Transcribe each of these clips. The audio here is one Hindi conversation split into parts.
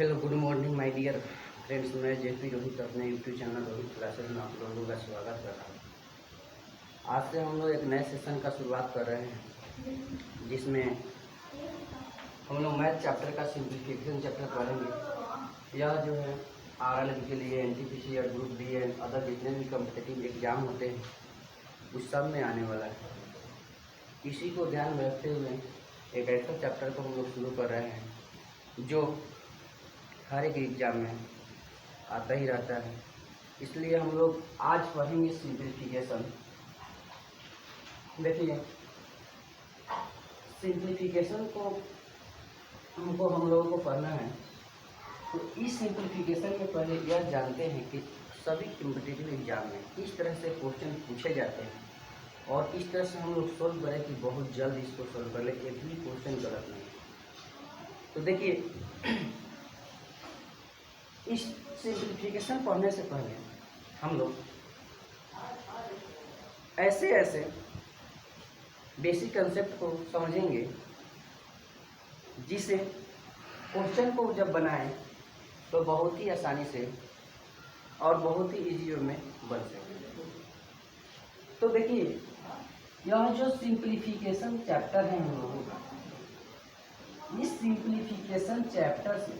Hello good morning my dear friends. मैं जेपी रोहित अपने यूट्यूब चैनल रोहित क्लासेस में आप लोगों का स्वागत कर रहा हूँ। आज से हम लोग एक नए सेशन का शुरुआत कर रहे हैं जिसमें हम लोग मैथ चैप्टर का सिंप्लीफिकेशन चैप्टर पढ़ेंगे। यह जो है आरएलबी के लिए, एनटीपीसी और ग्रुप डी एंड अदर जितने भी कॉम्पिटिटिव एग्जाम होते हैं उस सब में आने वाला है। इसी को ध्यान में रखते हुए एक ऐसा चैप्टर को हम लोग शुरू कर रहे हैं जो हर एक एग्जाम में आता ही रहता है। इसलिए हम लोग आज पढ़ेंगे सिंप्लीफिकेशन। देखिए, सिंप्लीफिकेशन को हम लोगों को पढ़ना है। तो इस सिंप्लीफिकेशन में पहले यह जानते हैं कि सभी कॉम्पिटिटिव एग्जाम में इस तरह से क्वेश्चन पूछे जाते हैं और इस तरह से हम लोग सोल्व करें कि बहुत जल्द इसको सोल्व कर ले, एक भी क्वेश्चन गलत नहीं। तो देखिए, इस सिंप्लीफिकेशन पढ़ने से पहले हम लोग ऐसे बेसिक कंसेप्ट को समझेंगे जिससे क्वेश्चन को जब बनाएं तो बहुत ही आसानी से और बहुत ही इजी वे में बन सके। तो देखिए, यह जो सिंप्लीफिकेशन चैप्टर है हम लोगों का, इस सिंप्लीफिकेशन चैप्टर से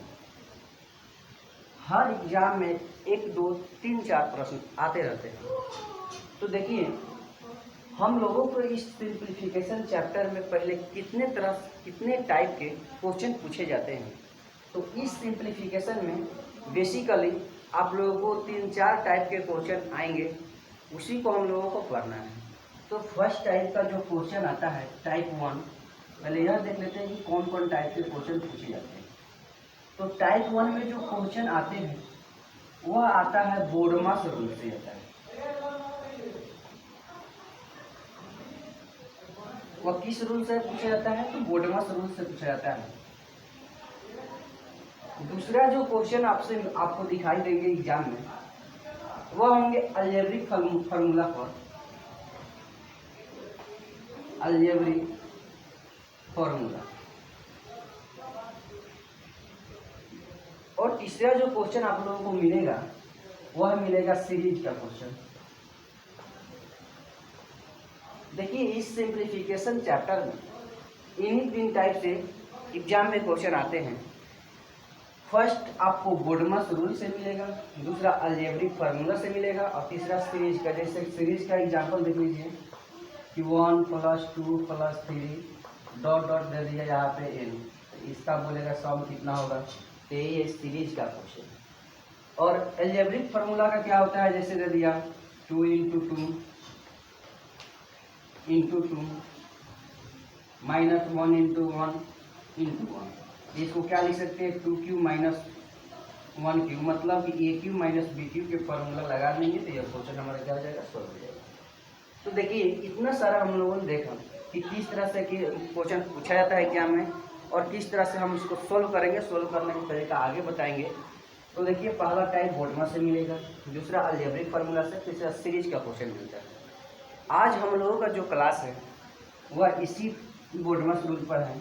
हर एग्जाम में 1, 2, 3, 4 प्रश्न आते रहते हैं। तो देखिए, हम लोगों को इस सिंप्लीफिकेशन चैप्टर में पहले कितने टाइप के क्वेश्चन पूछे जाते हैं। तो इस सिंप्लीफिकेशन में बेसिकली आप लोगों को 3-4 टाइप के क्वेश्चन आएंगे, उसी को हम लोगों को पढ़ना है। तो फर्स्ट टाइप का जो क्वेश्चन आता है टाइप 1, पहले यह देख लेते हैं कि कौन कौन टाइप के क्वेश्चन पूछे जाते हैं। तो टाइप 1 में जो क्वेश्चन आते हैं वह आता है बोडमास रूल से आता है। वह किस रूल से पूछा जाता है? तो बोडमास रूल से पूछा जाता है। दूसरा जो क्वेश्चन आपको दिखाई देंगे एग्जाम में वह होंगे algebraic formula for algebraic formula. और तीसरा जो क्वेश्चन आप लोगों को मिलेगा वह मिलेगा सीरीज का क्वेश्चन। देखिए, इस सिंप्लीफिकेशन चैप्टर में इन्हीं 3 टाइप से एग्जाम में क्वेश्चन आते हैं। फर्स्ट आपको बोडमास रूल से मिलेगा, दूसरा अलजेब्रिक फार्मूला से मिलेगा और तीसरा सीरीज का। जैसे सीरीज का एग्जांपल देख लीजिए कि 1 + 2 + 3 डॉट डॉट दे दिया यहाँ पे n, इसका बोलेगा सम कितना होगा। तो ये सीरीज का क्वेश्चन। और अलजेब्रिक फार्मूला का क्या होता है? जैसे दे दिया 2 × 2 × 2 -1 × 1 × 1। इसको क्या लिख सकते हैं? 2q - 1q, मतलब कि a3 - b3 के फार्मूला लगा देंगे तो यह क्वेश्चन हमारा क्या हो जाएगा? सॉल्व हो जाएगा। तो देखिए, इतना सारा हम लोगों ने देखा कि किस तरह से क्वेश्चन पूछा जाता है एग्जाम में और किस तरह से हम इसको सोल्व करेंगे। सोल्व करने का तरीका आगे बताएंगे। तो देखिए, पहला टाइप बोडमास से मिलेगा, दूसरा अलजेब्रिक फार्मूला से, तीसरा सीरीज का क्वेश्चन मिलता है। आज हम लोगों का जो क्लास है वह इसी बोडमास रूल पर है।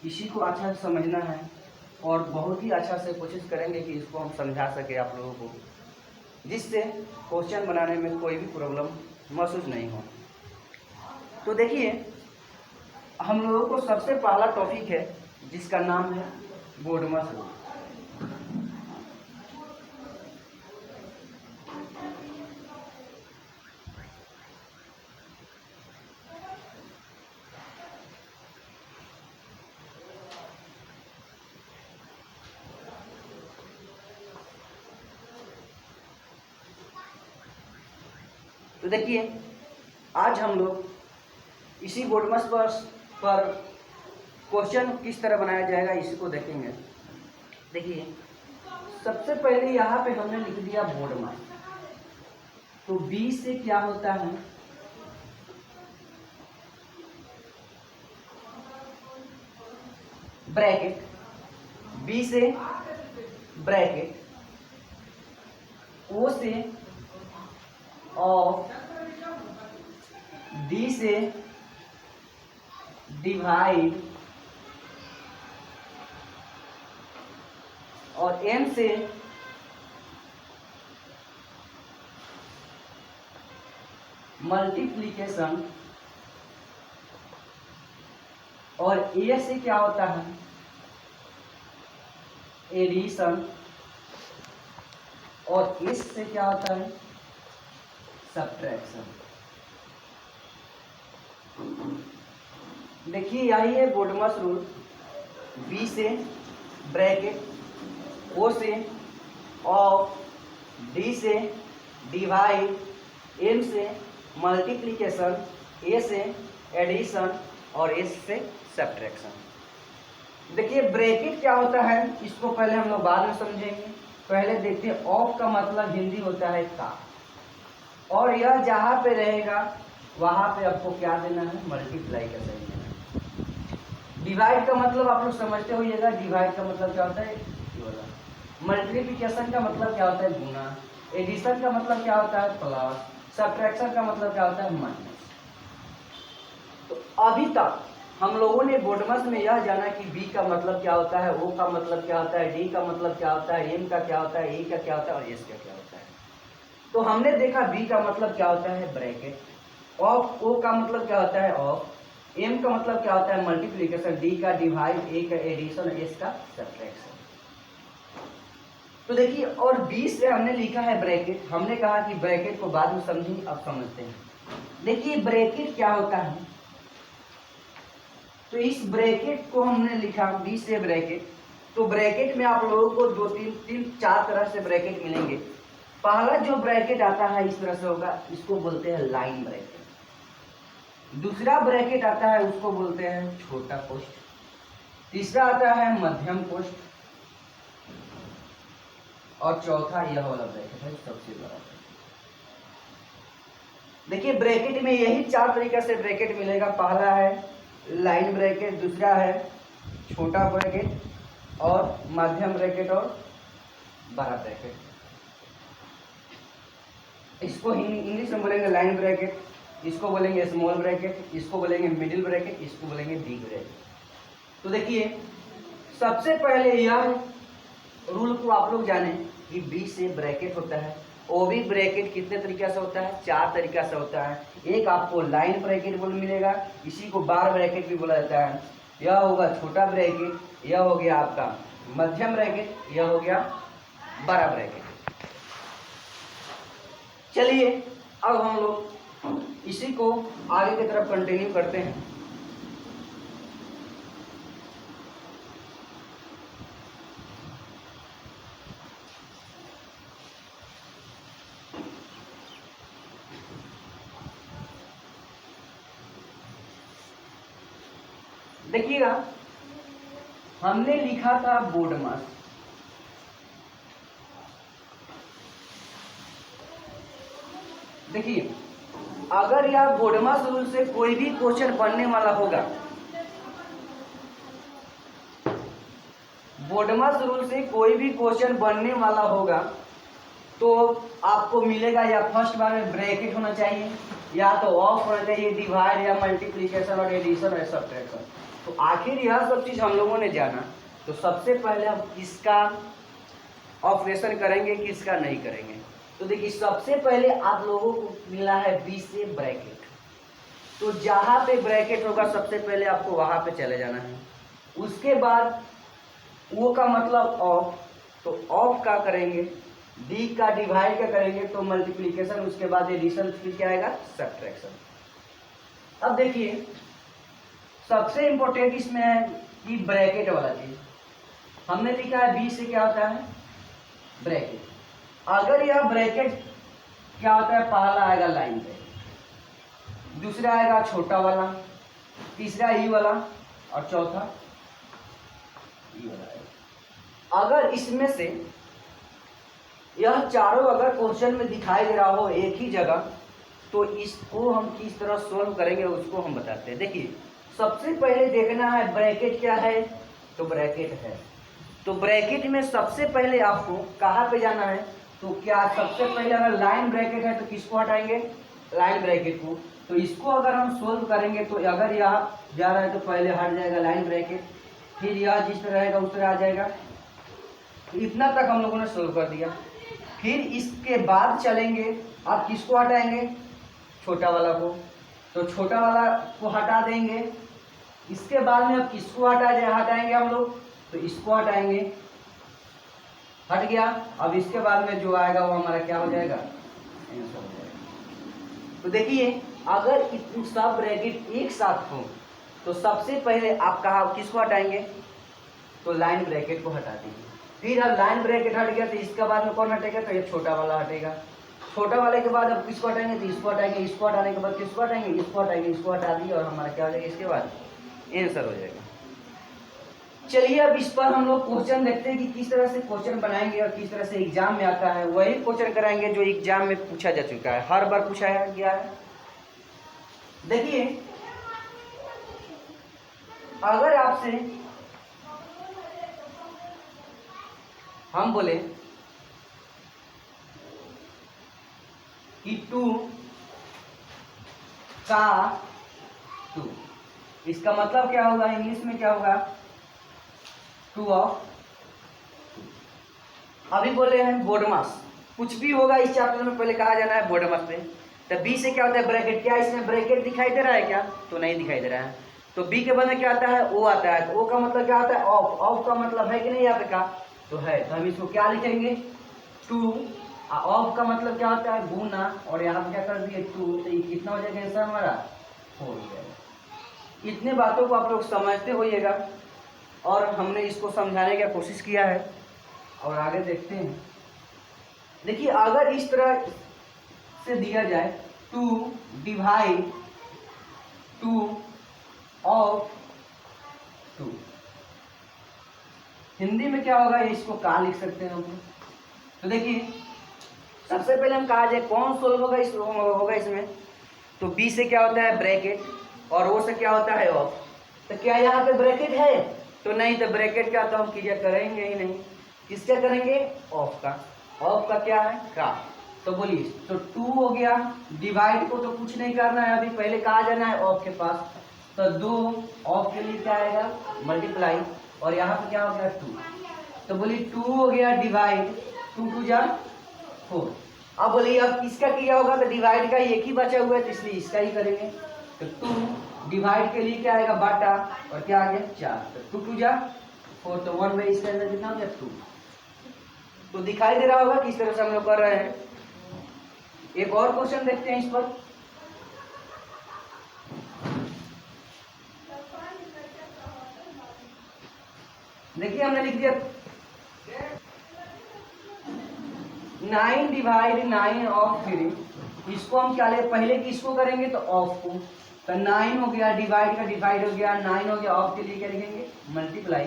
इसी को अच्छा से समझना है और बहुत ही अच्छा से कोशिश करेंगे कि इसको हम समझा सके आप लोगों को, जिससे क्वेश्चन बनाने में कोई भी प्रॉब्लम महसूस नहीं हो। तो देखिए, हम लोगों को सबसे पहला टॉपिक है जिसका नाम है बोडमास रूल। तो देखिए, आज हम लोग इसी बोडमास पर क्वेश्चन किस तरह बनाया जाएगा इसी को देखेंगे। देखिए, सबसे पहले यहाँ पे हमने लिख दिया बोडमास। तो B से क्या होता है? ब्रैकेट, B से ब्रैकेट, O से ऑफ, D से डिवाइड और m से मल्टीप्लीकेशन और a से क्या होता है एडिशन और इस से क्या होता है सब्ट्रैक्शन। देखिए यही है बोडमस रूल। b से ब्रैकेट, o से ऑफ, d से डिवाइड, m से मल्टीप्लिकेशन, a से एडिशन और s से सब्ट्रैक्शन। देखिए ब्रैकेट क्या होता है इसको पहले हम लोग बाद में समझेंगे। पहले देखते हैं ऑफ का मतलब हिंदी होता है का, और यह जहाँ पे रहेगा वहाँ पे आपको क्या देना है मल्टीप्लाई का साइन देना है। डिवाइड का मतलब आप लोग समझते होइएगा, डिवाइड का मतलब क्या होता है मल्टीप्लिकेशन का मतलब क्या होता है गुना, एडिशन का मतलब क्या होता है प्लस, सब्ट्रैक्शन का मतलब क्या होता है माइनस। तो अभी तक हम लोगों ने बोडमस में यह जाना कि b का मतलब क्या होता है, o का मतलब क्या होता है, d का मतलब क्या होता है, m का क्या होता है, a का क्या होता है और s का क्या होता है। तो हमने देखा b का मतलब क्या होता है ब्रैकेट, ऑफ, o का मतलब क्या होता है ऑफ, m का मतलब क्या होता है मल्टीप्लिकेशन, d का डिवाइड, a का एडिशन, s का सब्ट्रैक्शन। तो देखिए और b से हमने लिखा है ब्रैकेट। हमने कहा कि ब्रैकेट को बाद में समझेंगे, अब समझते हैं। देखिए ब्रैकेट क्या होता है, तो इस ब्रैकेट को हमने लिखा b से ब्रैकेट। तो ब्रैकेट में आप लोगों को दो तीन चार तरह से ब्रैकेट मिलेंगे। पहला जो ब्रैकेट आता है इस तरह से होगा, इसको बोलते हैं लाइन ब्रैकेट। दूसरा ब्रैकेट आता है उसको बोलते हैं छोटा कोष्ठ। तीसरा आता है मध्यम कोष्ठ और चौथा यह वाला ब्रैकेट है सबसे बड़ा ब्रैकेट। देखिए ब्रैकेट में यही चार तरीके से ब्रैकेट मिलेगा। पहला है लाइन ब्रैकेट, दूसरा है छोटा ब्रैकेट और मध्यम ब्रैकेट और बड़ा ब्रैकेट। इसको इंग्लिश में बोलेंगे लाइन ब्रैकेट, इसको बोलेंगे स्मॉल ब्रैकेट, इसको बोलेंगे मिडिल ब्रैकेट, इसको बोलेंगे बिग ब्रैकेट। तो देखिए सबसे पहले यह रूल को आप लोग जाने कि b से ब्रैकेट होता है। ओ भी ब्रैकेट कितने तरीके से होता है, चार तरीका से होता है। एक आपको लाइन ब्रैकेट बोल मिलेगा, इसी को बार ब्रैकेट भी बोला जाता है। यह होगा छोटा ब्रैकेट, यह हो गया आपका मध्यम ब्रैकेट, यह हो गया बड़ा ब्रैकेट। चलिए अब हम लोग इसी को आगे की तरफ कंटिन्यू करते हैं। देखिएगा हमने लिखा था बोडमस। देखिए अगर यह बोडमस रूल से कोई भी क्वेश्चन बनने वाला होगा, बोडमस रूल से कोई भी क्वेश्चन बनने वाला होगा तो आपको मिलेगा या फर्स्ट बार में ब्रैकेट होना चाहिए, या तो ऑफ होना चाहिए, डिवाइड या मल्टीप्लिकेशन और एडिशन और सब्ट्रैक्शन। तो आखिर यह सब चीज हम लोगों ने जाना, तो सबसे पहले हम किसका ऑपरेशन करेंगे किसका नहीं करेंगे। तो देखिए सबसे पहले आप लोगों को मिला है बी से ब्रैकेट, तो जहां पे ब्रैकेट होगा सबसे पहले आपको वहां पे चले जाना है। उसके बाद ओ का मतलब ऑफ, तो ऑफ का करेंगे, डी का डिवाइड का करेंगे तो मल्टीप्लिकेशन, उसके बाद एडिशन, फिर क्या आएगा सब्ट्रैक्शन। अब देखिए सबसे इंपॉर्टेंट इसमें है कि ब्रैकेट वाला चीज। हमने लिखा है बी से क्या होता है ब्रैकेट। अगर यह ब्रैकेट क्या होता है, पहला आएगा लाइन ब्रैकेट, दूसरा आएगा छोटा वाला, तीसरा ई वाला और चौथा ई वाला आएगा। अगर इसमें से यह चारों अगर क्वेश्चन में दिखाई दे रहा हो एक ही जगह, तो इसको हम किस तरह सोल्व करेंगे उसको हम बताते हैं। देखिए सबसे पहले देखना है ब्रैकेट क्या है, तो ब्रैकेट है। तो ब्रैकेट में सबसे पहले आपको कहाँ पे जाना है, तो क्या सबसे पहले अगर लाइन ब्रैकेट है तो किसको हटाएंगे, लाइन ब्रैकेट को। तो इसको अगर हम सोल्व करेंगे तो अगर यहाँ जा रहा है तो पहले हट जाएगा लाइन ब्रैकेट, फिर यह जिस तरह रहेगा उस तरह आ जाएगा तो इतना तक हम लोगों ने सोल्व कर दिया। फिर इसके बाद चलेंगे, आप किसको हटाएंगे, छोटा वाला को, तो छोटा वाला को हटा देंगे। इसके बाद में अब किसको हटाएंगे हम लोग, तो इसको हटाएंगे, हट गया। अब इसके बाद में जो आएगा वो हमारा क्या हो जाएगा, आंसर हो जाएगा। तो देखिए अगर इतने सब ब्रैकेट एक साथ हो तो सबसे पहले आप कहा किसको हटाएंगे, तो लाइन ब्रैकेट को हटा देंगे। फिर अब लाइन ब्रैकेट हट गया तो इसके बाद में कौन हटेगा, तो ये छोटा वाला हटेगा। छोटा वाले के बाद अब किसको हटाएंगे, तो इसको हटाएंगे, इसको हटाने के बाद किसको हटाएंगे, इसको हटाएंगे, इसको हटा दिए और हमारा क्या हो जाएगा, इसके बाद आंसर हो जाएगा। चलिए अब इस पर हम लोग क्वेश्चन देखते हैं कि किस तरह से क्वेश्चन बनाएंगे और किस तरह से एग्जाम में आता है। वही क्वेश्चन कराएंगे जो एग्जाम में पूछा जा चुका है, हर बार पूछा गया है। देखिए अगर आपसे हम बोले कि 2 का 2, इसका मतलब क्या होगा, इंग्लिश में क्या होगा, 2 ऑफ 2। अभी बोले हैं बोडमास, कुछ भी होगा इस चैप्टर में पहले कहा जाना है बोडमास पे। तो बी से क्या होता है ब्रैकेट, क्या इसमें ब्रैकेट दिखाई दे रहा है क्या, तो नहीं दिखाई दे रहा है। तो बी के बाद में क्या आता है, ओ आता है। तो ओ का मतलब क्या आता है, ऑफ। ऑफ का मतलब है कि नहीं यहाँ पे का, तो है। तो हम इसको क्या लिखेंगे 2, ऑफ का मतलब क्या होता है गुना, और यहाँ पे क्या कर दिए 2, तो ये कितना हो जाएगा आंसर हमारा 4 हो जाएगा। इतने बातों को आप लोग समझते होइएगा और हमने इसको समझाने का कोशिश किया है और आगे देखते हैं। देखिए अगर इस तरह से दिया जाए 2 डिवाइड 2 ऑफ 2, हिंदी में क्या होगा, इसको का लिख सकते हैं हम। तो देखिए सबसे पहले हम कहा जाए कौन सोल्व होगा इसमें, तो बी से क्या होता है ब्रैकेट और ओ से क्या होता है ऑफ। तो क्या यहाँ पे ब्रैकेट है, तो नहीं, तो ब्रैकेट क्या तो हम क्लियर करेंगे ही नहीं। किसका करेंगे, ऑफ का। ऑफ का क्या है का, तो बोलिए तो 2 हो गया, डिवाइड को तो कुछ नहीं करना है, अभी पहले कहा जाना है ऑफ के पास। तो 2 ऑफ के लिए क्या आएगा मल्टीप्लाई, और यहाँ पे क्या हो गया 2। तो बोलिए 2 हो गया डिवाइड, 2 2 जा 4। अब बोलिए अब किसका किया होगा, तो डिवाइड का एक ही बचा हुआ है तो इसलिए इसका ही करेंगे। तो 2 डिवाइड के लिए क्या आएगा बाटा, और क्या आ गया 4, तो 2 2 जा 4, तो 1 बाई इसके अंदर कितना हो गया 2। तो दिखाई दे रहा होगा किस तरह से हम लोग कर रहे हैं। एक और क्वेश्चन देखते हैं इस पर। देखिए हमने लिख दिया 9 डिवाइड 9 ऑफ 3। इसको हम क्या ले, पहले किसको करेंगे तो ऑफ को। तो 9 हो गया, डिवाइड का डिवाइड हो गया, 9 हो गया, ऑफ के लिए क्या लिखेंगे मल्टीप्लाई।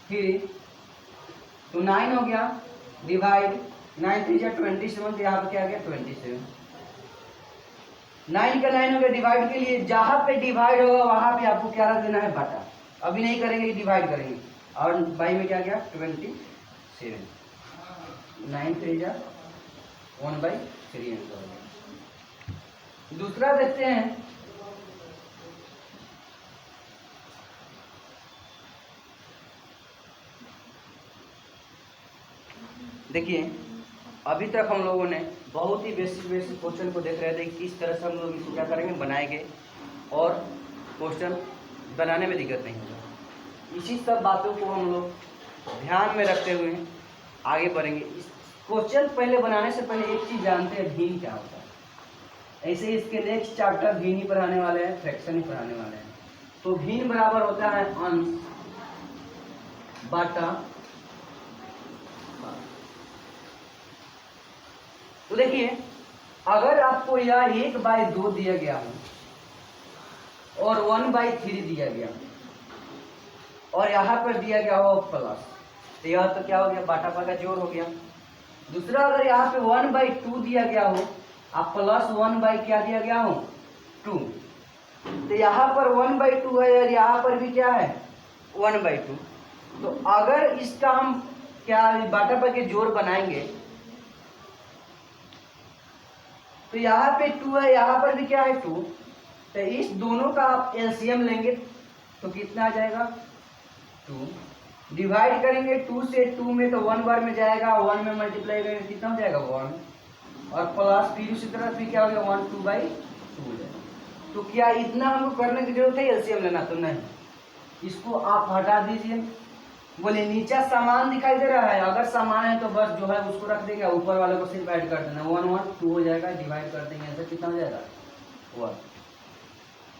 फिर तो 9 हो गया डिवाइड, 9 3 जा 27, तो यहाँ पे क्या आ गया 27। 9 का 9 हो गया, डिवाइड के लिए जहाँ पे डिवाइड होगा वहां पे आपको क्या रख देना है बटा। अभी नहीं करेंगे, डिवाइड करेंगे, और बाई में क्या गया 27। 9 3 जा 1/3 आंसर हो गया। दूसरा देखते हैं, देखिए अभी तक हम लोगों ने बहुत ही बेसिक क्वेश्चन को देख रहे थे किस तरह से हम लोग इसको क्या करेंगे बनाएंगे और क्वेश्चन बनाने में दिक्कत नहीं होगा। इसी सब बातों को हम लोग ध्यान में रखते हुए आगे बढ़ेंगे। इस क्वेश्चन पहले बनाने से पहले एक चीज जानते हैं, भिन्न क्या होता है। ऐसे ही इसके नेक्स्ट चैप्टर भिन्न ही पढ़ाने वाले हैं, फ्रैक्शन ही पढ़ाने वाले हैं। तो भिन्न बराबर होता है अंश बाटा। तो देखिए अगर आपको यह 1/2 दिया गया हो और 1/3 दिया गया और यहाँ पर दिया गया हो प्लस, तो यह तो क्या हो गया बाटा पा का जोड़ हो गया। दूसरा अगर यहाँ पे 1/2 दिया गया हो आप प्लस 1 क्या दिया गया हो 2, तो यहाँ पर 1/2 है और यहाँ पर भी क्या है 1/2। तो अगर इसका हम क्या बाटा पा के जोड़ बनाएंगे तो यहाँ पे 2 है, यहाँ पर भी क्या है 2, तो इस दोनों का आप एलसीएम लेंगे तो कितना आ जाएगा 2। डिवाइड करेंगे 2 से, 2 में तो 1 बार में जाएगा, 1 में मल्टीप्लाई करेंगे कितना हो जाएगा 1, और प्लस फिर उसी तरह फिर क्या हो गया 1 2/2 हो जाएगा। तो क्या इतना हमको करने की जरूरत है एलसीएम लेना? तो नहीं, इसको आप हटा दीजिए। बोले नीचे समान दिखाई दे रहा है, अगर समान है तो बस जो है उसको रख देंगे, ऊपर वाले को सिर्फ ऐड कर देना, 1 1 2 हो जाएगा, डिवाइड कर देंगे ऐसे कितना हो जाएगा 1।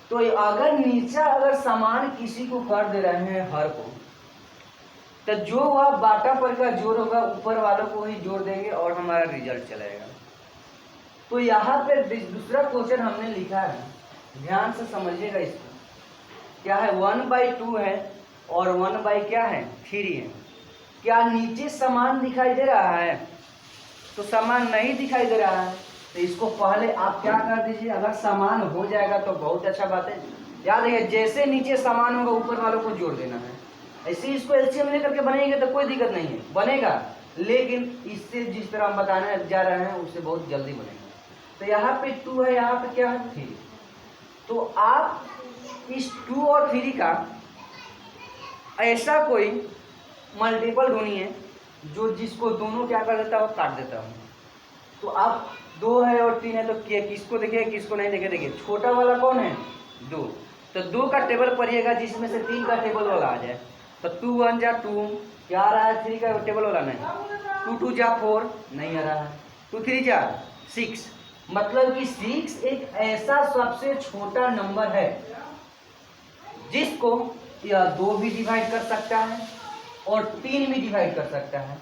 तो अगर नीचे अगर समान किसी को कर दे रहे हैं हर को, तो जो वह बाटा पर का जोड़ होगा ऊपर वालों को ही जोड़ देंगे और हमारा रिजल्ट चलेगा। तो यहाँ पे दूसरा क्वेश्चन हमने लिखा है, ध्यान से समझिएगा इसको। क्या है 1/2 है और 1 क्या है 3 है। क्या नीचे समान दिखाई दे रहा है? तो समान नहीं दिखाई दे रहा है, तो इसको पहले आप क्या कर दीजिए, अगर समान हो जाएगा तो बहुत अच्छा बात है। याद रखिए जैसे नीचे समान होगा ऊपर वालों को जोड़ देना है। ऐसे इसको एलसीएम लेकर के बनेंगे तो कोई दिक्कत नहीं है, बनेगा, लेकिन इससे जिस तरह हम बताने जा रहे हैं उससे बहुत जल्दी बनेगा। तो यहाँ पे 2 है, यहाँ पे क्या है 3। तो आप इस 2 और 3 का ऐसा कोई मल्टीपल ढूंढिए जो जिसको दोनों क्या कर देता है वो काट देता हूँ। तो आप 2 है और 3 है तो किसको देखिए किसको नहीं देखे, देखिए छोटा वाला कौन है 2, तो 2 का टेबल पढ़िएगा जिसमें से 3 का टेबल वाला आ जाए। तो 2 1 जा 2 क्या आ रहा है, 3 का टेबल वाला नहीं, 2 2 जा 4 नहीं आ रहा है, 2 3 जा 6, मतलब कि 6 एक ऐसा सबसे छोटा नंबर है जिसको या 2 भी डिवाइड कर सकता है और 3 भी डिवाइड कर सकता है।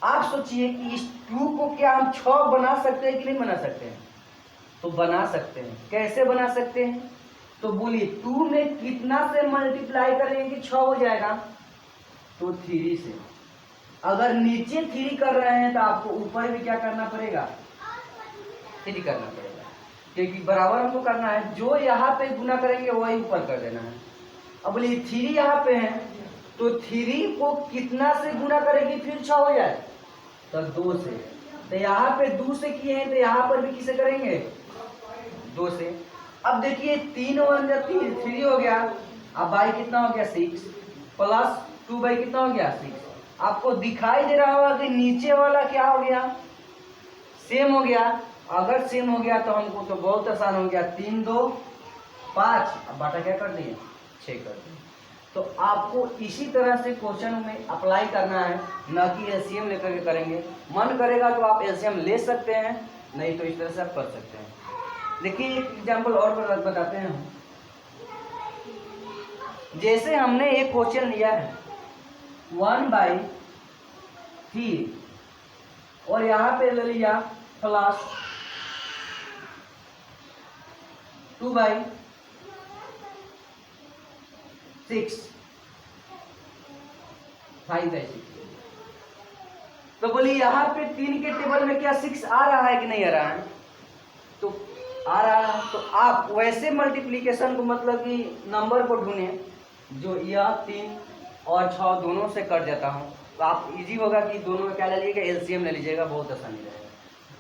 आप सोचिए कि इस 2 को क्या हम 6 बना सकते हैं कि नहीं बना सकते हैं? तो बना सकते हैं। कैसे बना सकते हैं? तो बोलिए 2 में कितना से मल्टीप्लाई करेंगे कि 6 हो जाएगा? तो 3 से। अगर नीचे 3 कर रहे हैं तो आपको ऊपर भी क्या करना पड़ेगा 3 करना पड़ेगा, क्योंकि बराबर हमको करना है। जो यहाँ पे गुना करेंगे वही ऊपर कर देना है। अब बोलिए 3 यहाँ पे है तो 3 को कितना से गुना करेगी फिर 6 हो जाए? तो 2 से। तो यहाँ पे 2 से किए हैं तो यहाँ पर भी किसे करेंगे 2 से। अब देखिए 3 1 जा 3 हो गया, अब बाई कितना हो गया 6 प्लस 2 बाई कितना हो गया 6। आपको दिखाई दे रहा होगा कि नीचे वाला क्या हो गया सेम हो गया। अगर सेम हो गया तो हमको तो बहुत आसान हो गया, 3 2 5, अब बाटा क्या कर दिए 6 कर दिए। तो आपको इसी तरह से क्वेश्चन में अप्लाई करना है, न कि एलसीएम लेकर के करेंगे। मन करेगा तो आप एलसीएम ले सकते हैं, नहीं तो इस तरह से आप कर सकते हैं। देखिए एक एग्जाम्पल और बताते हैं हम। जैसे हमने एक क्वेश्चन लिया है 1/3 और यहाँ पे ले लिया प्लस 2/6, तो बोलिए यहाँ पे 3 के टेबल में क्या 6 आ रहा है कि नहीं आ रहा है? तो आ रहा है। तो आप वैसे मल्टीप्लिकेशन को मतलब कि नंबर को ढूंढे जो यह 3 और 6 दोनों से कट जाता हूँ, तो आप इजी होगा कि दोनों में क्या ले लीजिएगा एलसीएम ले लीजिएगा, बहुत आसानी रहेगा।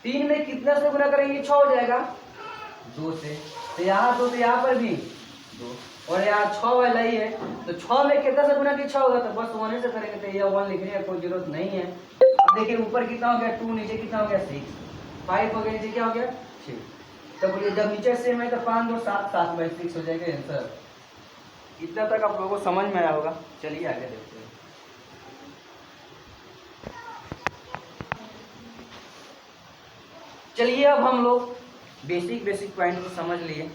3 में कितना से गुना करेंगे 6 हो जाएगा 2 से। तो यहाँ 2 तो यहाँ पर भी 2 और यहाँ 6 वाला ही है, तो 6 में कितना से गुना कि 6 होगा, तो बस 1 से करेंगे। तो यह 1 लिखने की कोई जरूरत नहीं है। अब देखिए ऊपर कितना हो गया 2, नीचे कितना हो गया 6, 5 हो गया, नीचे क्या हो गया 6। तो बोलिए जब नीचे सेम है तो 5 2 7 7/6 हो जाएगा आंसर। इतना तक आप लोगों को समझ में आया होगा। चलिए आगे देखते हैं। चलिए अब हम लोग बेसिक पॉइंट को समझ लिए।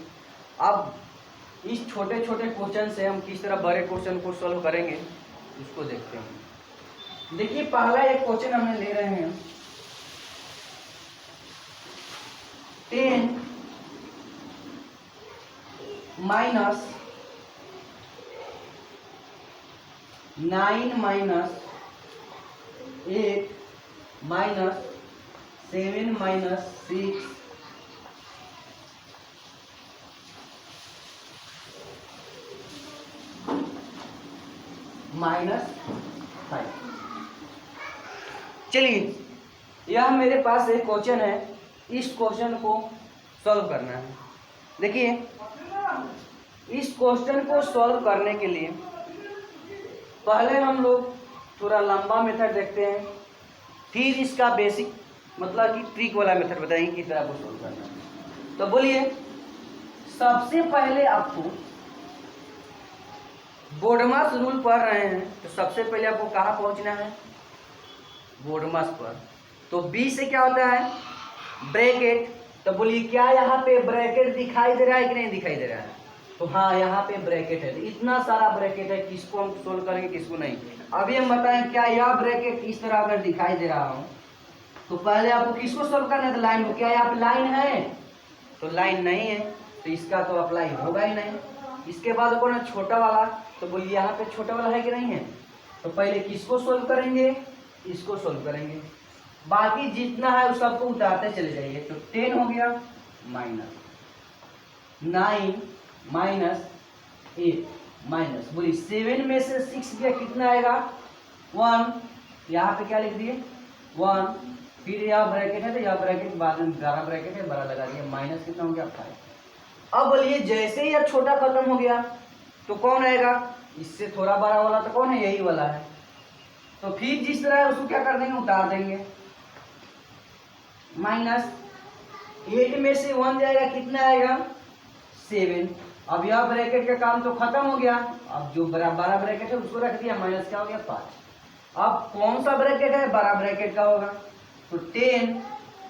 अब इस छोटे छोटे क्वेश्चन से हम किस तरह बड़े क्वेश्चन को सॉल्व करेंगे उसको देखते हैं। देखिए पहला एक क्वेश्चन हमने ले रहे हैं 10 माइनस 9 माइनस 8 माइनस 7 माइनस 6 -5। चलिए यह मेरे पास एक क्वेश्चन है, इस क्वेश्चन को सॉल्व करना है। देखिए इस क्वेश्चन को सॉल्व करने के लिए पहले हम लोग थोड़ा लंबा मेथड देखते हैं, फिर इसका बेसिक मतलब कि ट्रिक वाला मेथड बताएंगे किस तरह को सोल्व करना है। तो बोलिए, सबसे पहले आपको बोडमास रूल पढ़ रहे हैं तो सबसे पहले आपको कहाँ पहुंचना है, बोडमास पर। तो बी से क्या होता है, ब्रैकेट। तो बोलिए क्या यहाँ पे ब्रैकेट दिखाई दे रहा है कि नहीं दिखाई दे रहा है, तो हाँ यहाँ पे ब्रैकेट है। इतना सारा ब्रैकेट है, किसको हम सोल्व करेंगे किसको नहीं। अभी हम बताएं क्या यह ब्रैकेट इस तरह अगर दिखाई दे रहा हो तो पहले आपको किसको सोल्व करना है, तो लाइन को। क्या यहाँ पे लाइन है, तो लाइन नहीं है तो इसका तो अप्लाई होगा ही नहीं। इसके बाद कौन है, छोटा वाला। तो बोलिए यहाँ पे छोटा वाला है कि नहीं है, तो पहले किसको सोल्व करेंगे, इसको सोल्व करेंगे। बाकी जितना है उस सबको उतारते चले जाइए। तो 10 हो गया माइनस 9 माइनस 8 माइनस, बोलिए 7 में से 6 गया कितना आएगा, 1। यहाँ पे क्या लिख दिए 1, फिर यहाँ ब्रैकेट है तो यहाँ ब्रैकेट बाद में 11 ब्रैकेट है, बड़ा लगा दिया, माइनस कितना हो गया 5। अब बोलिए जैसे ही यह छोटा खत्म हो गया तो कौन आएगा, इससे थोड़ा बड़ा वाला तो कौन है, यही वाला है। तो फिर जिस तरह है उसको क्या कर देंगे, उतार देंगे। माइनस 8 में से 1 जाएगा कितना आएगा, 7। अब यह ब्रैकेट का काम तो खत्म हो गया। अब जो बड़ा ब्रैकेट है उसको रख दिया, माइनस क्या हो गया 5। अब कौन सा ब्रैकेट है, बड़ा ब्रैकेट का होगा। तो 10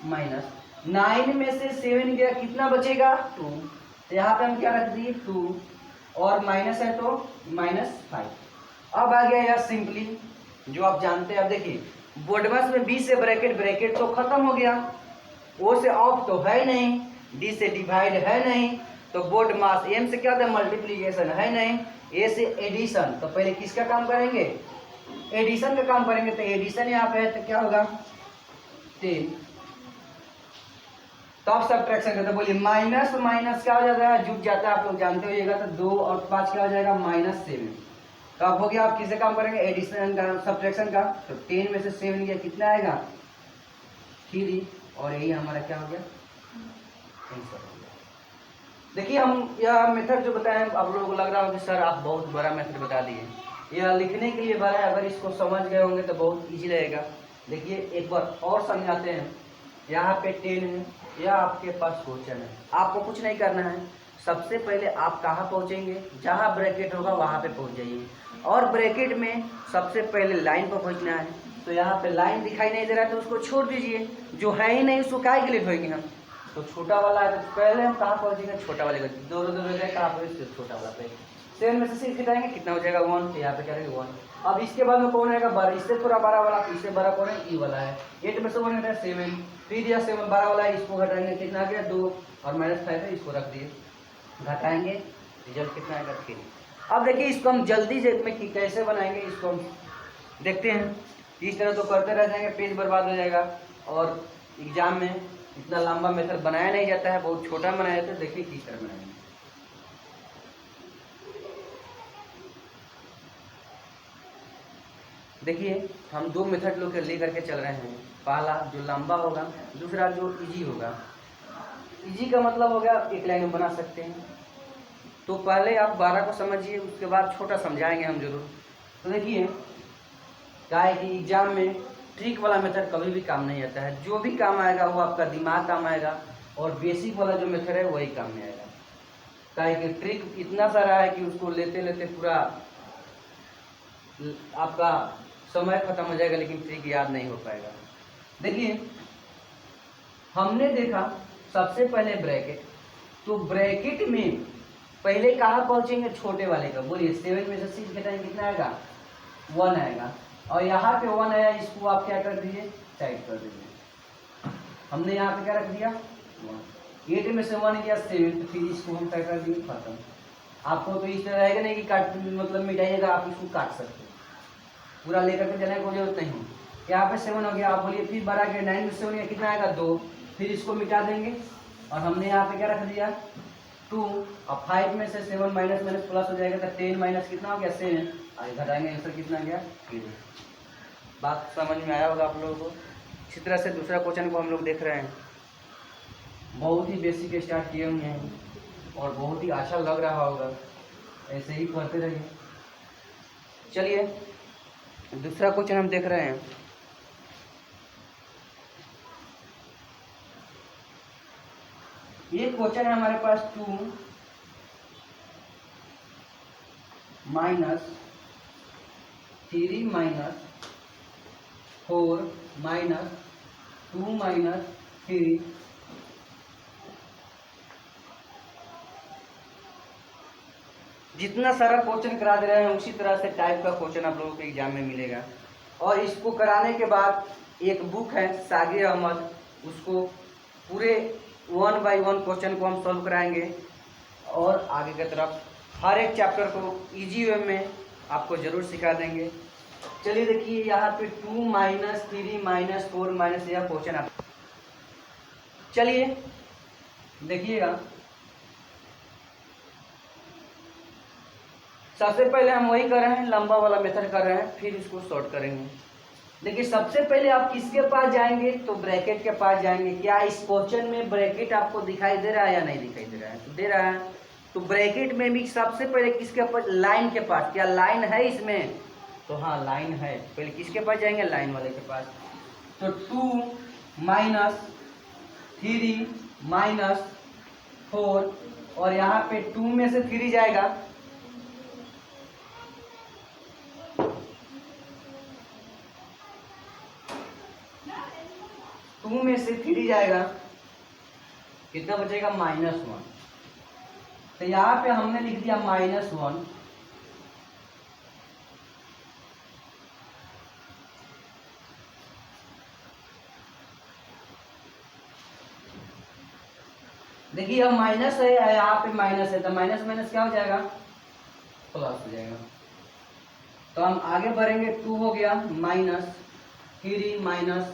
माइनस 9 में से 7 गया कितना बचेगा, 2। तो यहाँ पे हम क्या रख दिए 2, और माइनस है तो -5। अब आ गया यह सिंपली जो आप जानते हैं। अब देखिए बोडमास में बी से ब्रैकेट तो खत्म हो गया, ओ से ऑफ तो है नहीं, डी से डिवाइड है नहीं, तो बोडमास, एम से क्या था मल्टीप्लीकेशन है नहीं, ए से एडिशन। तो पहले किसका काम करेंगे, एडिशन का काम करेंगे। तो एडिशन यहाँ पे है तो क्या होगा 10। तो अब सब्ट्रैक्शन करते हैं। बोलिए माइनस माइनस क्या हो जाता है, जुट जाता है, आप लोग जानते होइएगा। तो 2 और 5 क्या हो जाएगा -7। तो अब हो गया, आप किससे काम करेंगे, एडिशन का, सब्ट्रैक्शन का। तो 10 में से 7 गया कितना आएगा 3, और यही हमारा क्या हो गया आंसर हो गया। देखिए हम यह मेथड जो बताए हैं, आप लोगों को लग रहा होगा कि सर आप बहुत बड़ा मेथड बता दिए। यह लिखने के लिए बड़ा है, अगर इसको समझ गए होंगे तो बहुत ईजी रहेगा। देखिए एक बार और समझाते हैं। यहाँ पे 10 है, यह आपके पास क्वेश्चन है, आपको कुछ नहीं करना है। सबसे पहले आप कहाँ पहुँचेंगे, जहाँ ब्रैकेट होगा वहाँ पे पहुँच जाइए, और ब्रैकेट में सबसे पहले लाइन पर पहुँचना है। तो यहाँ पे लाइन दिखाई नहीं दे रहा है तो उसको छोड़ दीजिए, जो है ही नहीं उसको काहे के लिए ढोएंगे हम। तो छोटा वाला है तो पहले हम कहाँ पहुँचेंगे, छोटा वाले का, दो कहाँ पर, छोटा वाला पे। 7 में से 6 घटाएंगे कितना हो जाएगा 1, तो यहाँ पे क्या रहेगा 1। अब इसके बाद में कौन रहेगा, बड़ा, इससे थोड़ा बड़ा वाला, इससे बड़ा कौन है, ई वाला है। 8 में से 1 घटाए 7, फिर यह 7 बड़ा वाला है, इसको घटाएंगे कितना आ गया 2, और -5 है, इसको रख दिए, घटाएंगे रिजल्ट कितना आएगा 3। अब देखिए इसको हम जल्दी से में कैसे बनाएंगे, इसको हम देखते हैं। इस तरह तो करते रह जाएंगे, पेज बर्बाद हो जाएगा, और एग्जाम में इतना लंबा मेथड बनाया नहीं जाता है, बहुत छोटा बनाया जाता है। देखिए किस तरह बनाएंगे। देखिए हम 2 मेथड लोग ले करके चल रहे हैं, पहला जो लंबा होगा, दूसरा जो इजी होगा। इजी का मतलब हो गया एक लाइन में बना सकते हैं। तो पहले आप 12 को समझिए, उसके बाद छोटा समझाएंगे हम जरूर। तो देखिए क्या है कि एग्जाम में ट्रिक वाला मेथड कभी भी काम नहीं आता है, जो भी काम आएगा वो आपका दिमाग काम आएगा, और बेसिक वाला जो मेथड है वही काम में आएगा। क्या है कि ट्रिक इतना सारा है कि उसको लेते लेते पूरा आपका समय खत्म हो जाएगा, लेकिन ट्रिक याद नहीं हो पाएगा। देखिए हमने देखा सबसे पहले ब्रैकेट, तो ब्रैकेट में पहले कहाँ पहुंचेंगे, छोटे वाले का। बोलिए 7 में से 6 घटाएंगे कितना आएगा 1 आएगा, और यहाँ पे 1 आया, इसको आप क्या कर दीजिए साइड कर दीजिए। हमने यहाँ पे क्या रख दिया 1। 8 में से 1 गया 7, तो फिर इसको हम क्या कर दिए खत्म। आपको तो इस तरह रहेगा नहीं कि काट मतलब मिटाइएगा, आप इसको काट सकते हैं, पूरा लेकर के जाने की कोई जरूरत नहीं है। यहाँ पे 7 हो गया, आप बोलिए फिर बड़ा गया 9 में से 7 गया कितना आएगा 2, फिर इसको मिटा देंगे, और हमने यहाँ पे क्या रख दिया 2, और 5 में से 7 माइनस माइनस प्लस हो जाएगा, तो 10 माइनस कितना हो गया 7, आगे घटाएंगे आंसर कितना गया 3। बात समझ में आया होगा आप लोगों को। इसी तरह से दूसरा क्वेश्चन को हम लोग देख रहे हैं, बहुत ही बेसिक स्टार्ट किए हुए हैं, और बहुत ही अच्छा लग रहा होगा, ऐसे ही करते रहिए। चलिए दूसरा क्वेश्चन हम देख रहे हैं। ये क्वेश्चन है हमारे पास 2 माइनस 3 माइनस 4 माइनस 2 माइनस 3 जितना सारा क्वेश्चन करा दे रहे हैं उसी तरह से टाइप का क्वेश्चन आप लोगों को एग्जाम में मिलेगा। और इसको कराने के बाद एक बुक है सागिर अहमद, उसको पूरे 1 बाय 1 क्वेश्चन को हम सॉल्व कराएंगे और आगे की तरफ हर एक चैप्टर को इजी वे में आपको जरूर सिखा देंगे। चलिए देखिए यहाँ पे 2 माइनस 3 माइनस 4 माइनस यह क्वेश्चन आप चलिए देखिएगा। सबसे पहले हम वही कर रहे हैं, लंबा वाला मेथड कर रहे हैं, फिर इसको शॉर्ट करेंगे। देखिए सबसे पहले आप किसके पास जाएंगे तो ब्रैकेट के पास जाएंगे। क्या इस क्वेश्चन में ब्रैकेट आपको दिखाई दे रहा है या नहीं दिखाई दे रहा है? तो दे रहा है। तो ब्रैकेट में भी सबसे पहले किसके पास? लाइन के पास। क्या लाइन है इसमें? तो हाँ लाइन है। पहले किसके पास जाएंगे? लाइन वाले के पास। तो 2 माइनस 3 माइनस 4 और यहाँ पे 2 में से 3 जाएगा, 2 में से 3 जाएगा, कितना बचेगा? -1। तो यहाँ पे हमने लिख दिया -1। देखिए अब माइनस है, यहाँ पे माइनस है, तो माइनस माइनस क्या हो जाएगा? प्लस हो जाएगा। तो हम आगे बढ़ेंगे। 2 हो गया माइनस 3 माइनस,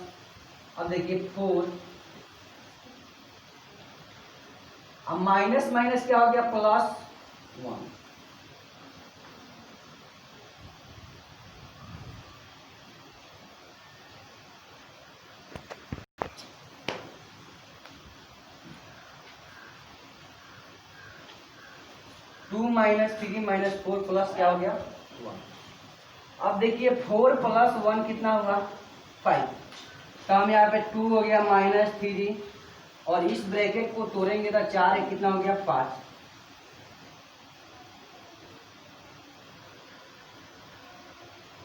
अब देखिए 4, अब माइनस माइनस क्या हो गया? +1। टू माइनस 3 माइनस 4 प्लस क्या हो गया? 1। अब देखिए 4 + 1 कितना हुआ? 5। तो हम यहाँ पे 2 हो गया -3 और इस ब्रैकेट को तोड़ेंगे तो 4 है, कितना हो गया? 5।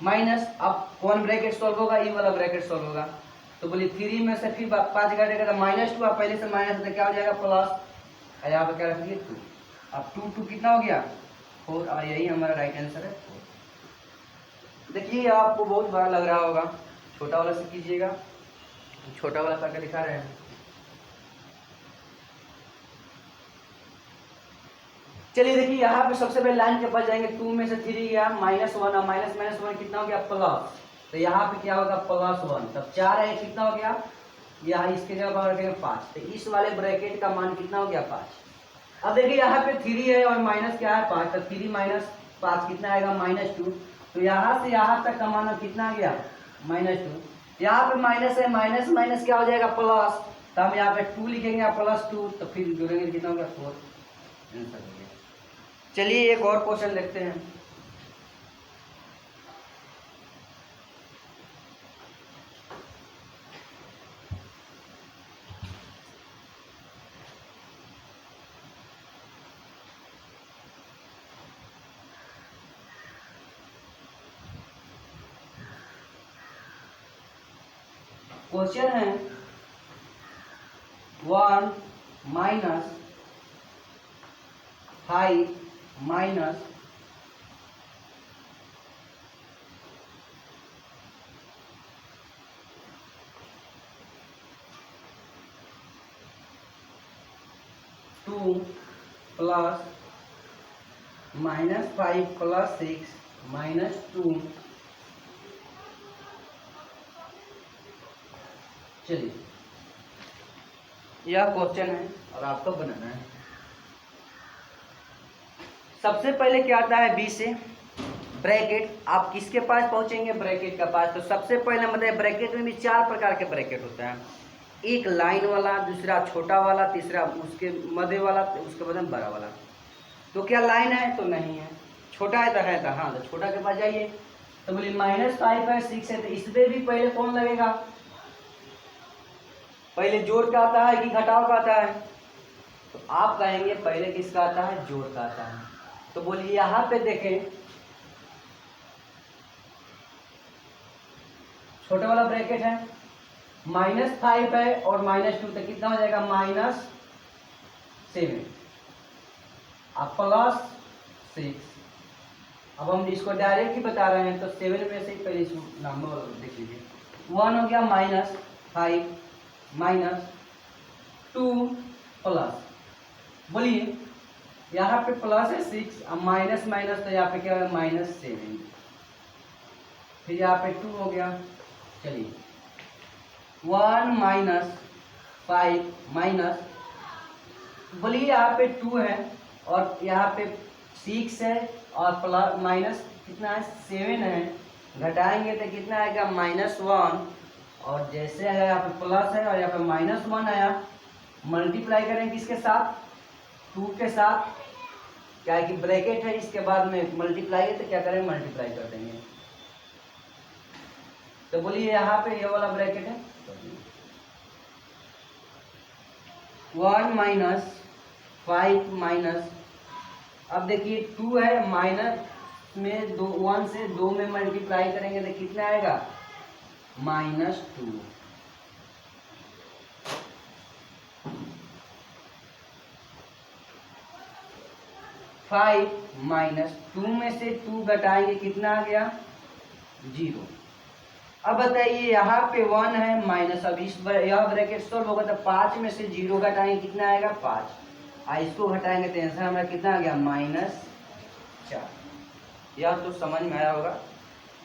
माइनस, अब कौन ब्रैकेट सॉल्व होगा? ये वाला ब्रैकेट सॉल्व होगा। तो बोलिए 3 में से फिर 5 घटेगा तो -2, अब पहले से माइनस तो क्या हो जाएगा? प्लस। यहाँ पे क्या रखेंगे? 2। अब 2 कितना हो गया? 4 और यही हमारा राइट आंसर है 4। देखिए आपको बहुत बड़ा लग रहा होगा, छोटा वाला से कीजिएगा। छोटा वाला करके दिखा रहे हैं। चलिए देखिए यहाँ पे सबसे पहले लाइन के पास जाएंगे। 2 में से 3 गया, -1 और माइनस माइनस 1 कितना हो गया? प्लस। तो यहाँ पे क्या होगा? +1। तब 4 है, कितना हो गया? यहाँ इसके जगह पर रखेंगे 5। तो इस वाले ब्रैकेट का मान कितना हो गया? 5। अब देखिए यहाँ पे 3 है और माइनस क्या है? 5। तो 3 माइनस 5 कितना आएगा? -2। तो यहाँ से यहाँ तक का मान कितना आ गया? -2। यहाँ पे माइनस है, माइनस माइनस क्या हो जाएगा? प्लस। तो हम यहाँ पे 2 लिखेंगे +2, तो फिर जोड़ेंगे कितना होगा? 4। आंसर हो गया। चलिए एक और क्वेश्चन देखते हैं। क्वेश्चन है 1 माइनस 5 माइनस 2 प्लस -5 + 6 -2। चलिए यह क्वेश्चन है और आपको बनाना है। सबसे पहले क्या आता है? बी से ब्रैकेट। आप किसके पास पहुंचेंगे? ब्रैकेट का पास। तो सबसे पहले मतलब ब्रैकेट में भी 4 प्रकार के ब्रैकेट होता है। एक लाइन वाला, दूसरा छोटा वाला, तीसरा उसके मध्य वाला, उसके बाद बड़ा वाला। तो क्या लाइन है? तो नहीं है। छोटा है तो हाँ, तो छोटा के पास जाइए। तो बोलिए -5 है 6 है, तो इसमें भी पहले कौन लगेगा? पहले जोड़ का आता है कि घटाव का आता है? तो आप कहेंगे पहले किसका आता है? जोड़ का आता है। तो बोलिए यहाँ पे देखें, छोटा वाला ब्रैकेट है, -5 है और -2, तो कितना हो जाएगा? -7 अब +6। अब हम इसको डायरेक्ट ही बता रहे हैं, तो 7 में से पहले नंबर देख लीजिए। 1 हो गया -5 -2 प्लस, बोलिए यहाँ पे प्लस है 6, अब माइनस माइनस तो यहाँ पे क्या है? -7, फिर यहाँ पे 2 हो गया। चलिए 1 -5 माइनस, बोलिए यहाँ पे 2 है और यहाँ पे 6 है और प्लस माइनस कितना है? 7 है। घटाएंगे तो कितना आएगा? -1, और जैसे आया यहाँ पे प्लस है और यहाँ पे -1 आया, मल्टीप्लाई करेंगे किसके साथ? 2 के साथ, क्या है कि ब्रैकेट है, इसके बाद में मल्टीप्लाई है तो क्या करें? मल्टीप्लाई कर देंगे। तो बोलिए यहाँ पे ये वाला ब्रैकेट है, 1 -5 माइनस, अब देखिए 2 है, माइनस में 1 से 2 में मल्टीप्लाई करेंगे तो कितना आएगा? -2। -2 में से 2 घटाएंगे कितना आ गया? 0। अब बताइए यहाँ पे 1 है माइनस, अब इस यह ब्रैकेट सॉल्व होगा तो 5 में से 0 घटाएंगे कितना आएगा? 5। इसको घटाएंगे तो आंसर हमारा कितना आ गया? -4। यह तो समझ में आया होगा।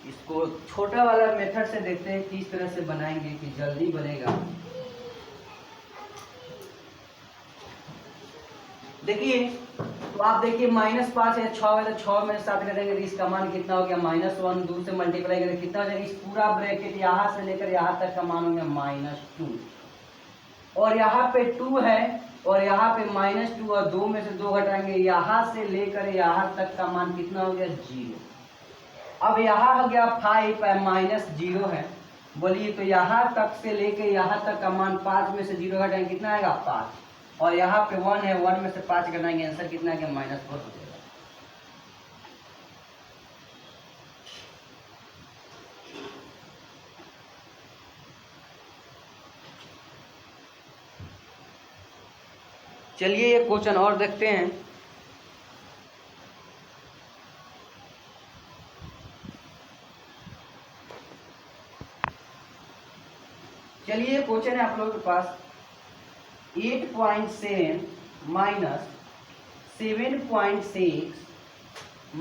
इसको छोटा वाला मेथड से देखते हैं किस तरह से बनाएंगे कि जल्दी बनेगा। देखिए तो आप देखिए -5 है, 6 है, तो 6 में 7 करेंगे तो इसका मान कितना हो गया? -1, 2 से मल्टीप्लाई करेंगे कितना हो जाएगा? इस पूरा ब्रैकेट यहाँ से लेकर यहाँ तक का मान हो गया -2, और यहाँ पे 2 है और यहाँ पे -2 और 2 में से 2 घटाएंगे, यहाँ से लेकर यहाँ तक का मान कितना हो गया? 0। अब यहाँ हो गया 5 है, -0 है, बोलिए तो यहाँ तक से लेकर यहाँ तक का मान 5 में से 0 घटाएंगे कितना आएगा? 5, और यहाँ पे 1 है, 1 में से 5 घटाएंगे आंसर कितना है? -4 हो जाएगा। चलिए ये क्वेश्चन और देखते हैं। चलिए क्वेश्चन है आप लोगों के पास 8.7 माइनस 7.6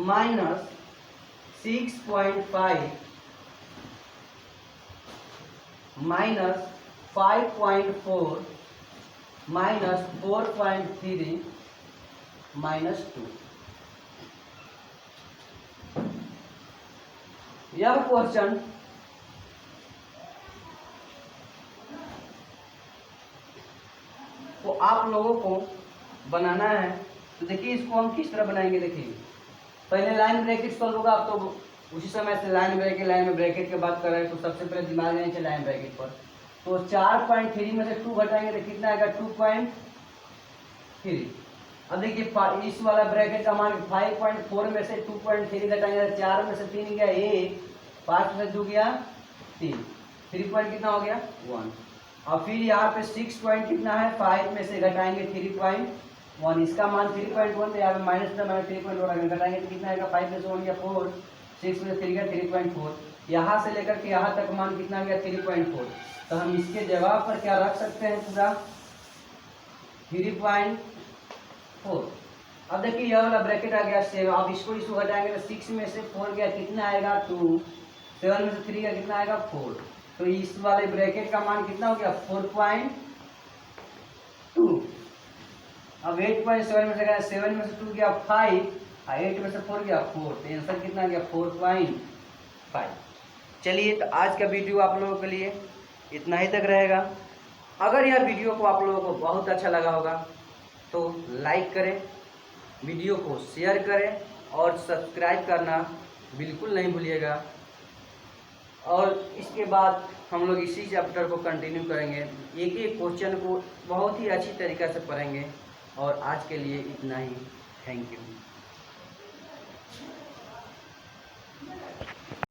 माइनस 6.5 माइनस 5.4 माइनस 4.3 -2। यह क्वेश्चन तो आप लोगों को बनाना है। तो देखिए इसको हम किस तरह बनाएंगे। देखिए पहले लाइन ब्रैकेट सॉल्व होगा, आप तो उसी समय से लाइन में ब्रैकेट की बात कर रहे हैं, तो सबसे पहले दिमाग नहीं चाहिए लाइन ब्रैकेट पर। तो 4.3 में से 2 घटाएंगे तो कितना आएगा? 2.3। अब देखिए इस वाला ब्रैकेट का मान 5.4 में से 2.3 घटाएंगे, 4 में से 3 गया 1, 5 में से 2 गया 3, 3 पॉइंट कितना हो गया? 1। और फिर यहाँ पे 6 पॉइंट कितना है? 5 में से घटाएंगे 3.1, इसका मान 3.1, तो यहाँ पे माइनस था, माइनस 3.1 घटाएंगे तो कितना आएगा? 5 में से 1 गया 4, 6 में से 3 गया 3.4, यहाँ से लेकर के यहाँ तक मान कितना गया? 3.4। तो हम इसके जवाब पर क्या रख सकते हैं? पूरा 3.4। अब देखिए यह वाला ब्रैकेट आ गया 7, अब इसको घटाएंगे तो 6 में से 4 गया कितना आएगा? 2, 7 में से 3 गया कितना आएगा? 4। तो इस वाले ब्रैकेट का मान कितना हो गया? 4.2। अब 8.7 में से गया 7 में से 2 गया 5, 8 में से 4 गया 4, तो आंसर कितना गया? 4.5। चलिए तो आज का वीडियो आप लोगों के लिए इतना ही तक रहेगा। अगर यह वीडियो को आप लोगों को बहुत अच्छा लगा होगा तो लाइक करें, वीडियो को शेयर करें और सब्सक्राइब करना बिल्कुल नहीं भूलिएगा। और इसके बाद हम लोग इसी चैप्टर को कंटिन्यू करेंगे, एक एक क्वेश्चन को बहुत ही अच्छी तरीक़े से पढ़ेंगे। और आज के लिए इतना ही। Thank you.